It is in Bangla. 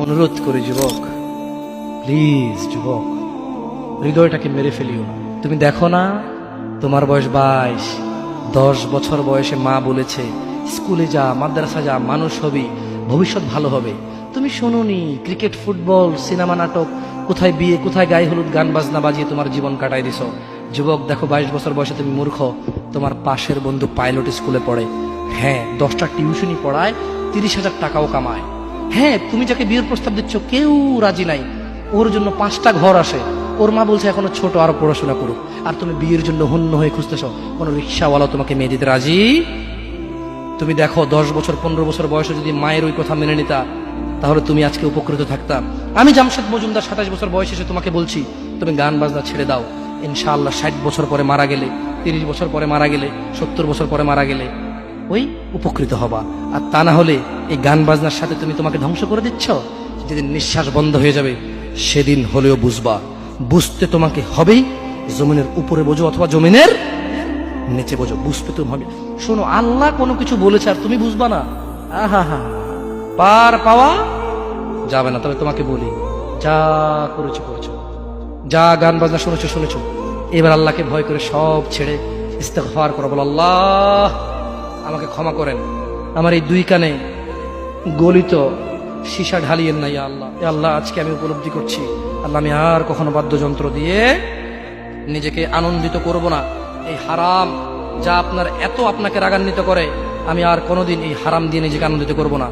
অনুরোধ করি যুবক, প্লিজ যুবক, হৃদয়টাকে মেরে ফেলিও না। তুমি দেখো না, তোমার বয়স 22, 10 বছর বয়সে মা বলেছে স্কুলে যা, মাদ্রাসা যা, মানুষ হবি, ভবিষ্যৎ ভালো হবে। তুমি শোনোনি ক্রিকেট, ফুটবল, সিনেমা, নাটক, কোথায় বিয়ে, কোথায় গায়ে হলুদ, গান বাজনা বাজিয়ে তোমার জীবন কাটাই দিছো। যুবক দেখো, 22 বছর বয়সে তুমি মূর্খ। তোমার পাশের বন্ধু পাইলট স্কুলে পড়ে, হ্যাঁ 10টা টিউশনি পড়ায়, 30,000 টাকাও কামায়। হ্যাঁ, তুমি যাকে বিয়ের প্রস্তাব দিচ্ছ কেউ রাজি নাই, ওর জন্য 5টা ঘর আসে, ওর মা বলছে এখনো ছোট, আরো পড়াশোনা করুক, আর তুমি বিয়ের জন্য হন্য হয়ে খুঁজতেছ। কোনো রিক্সাওয়ালা তোমাকে মেয়ে দিতে রাজি? তুমি দেখো 10 বছর 15 বছর বয়সে যদি মায়ের ওই কথা মেনে নিতা, তাহলে তুমি আজকে উপকৃত থাকতাম। আমি জামশেদ মজুমদার 27 বছর বয়স এসে তোমাকে বলছি তুমি গান বাজনা ছেড়ে দাও। ইনশাআল্লাহ 60 বছর পরে মারা গেলে, 30 বছর পরে মারা গেলে, 70 বছর পরে মারা গেলে ওই উপকৃত হবা। আর তা না হলে এই গান বাজনার সাথে তুমি তোমাকে ধ্বংস করে দিচ্ছ। যেদিন নিঃশ্বাস বন্ধ হয়ে যাবে সেদিন হলেও বুঝবা। বুঝতে তোমাকে হবেই, জমিনের উপরে বোঝো অথবা জমিনের নিচে বোঝো, বুঝতে তুমি হবে। শোনো, আল্লাহ কোনো কিছু বলেছে আর তুমি বুঝবা না, আহা হা, পার পাওয়া যাবে না। তবে তোমাকে বলি, যা করেছো করেছো, যা গান বাজনা শুনেছো শুনেছো, এবার আল্লাহকে ভয় করে সব ছেড়ে ইস্তেগফার করো, বলো আল্লাহ আমাকে ক্ষমা করেন, আমার এই 2 কানে গলিত সীসা ঢালিয়েন না। ইয়া আল্লাহ, ইয়া আল্লাহ আজকে আমি উপলব্ধি করছি, আল্লাহ আমি আর কখনো বাদ্যযন্ত্র দিয়ে নিজেকে আনন্দিত করব না। এই হারাম যা আপনাকে রাগান্বিত করে, আমি আর কোনোদিন এই হারাম দিয়ে নিজেকে আনন্দিত করব না।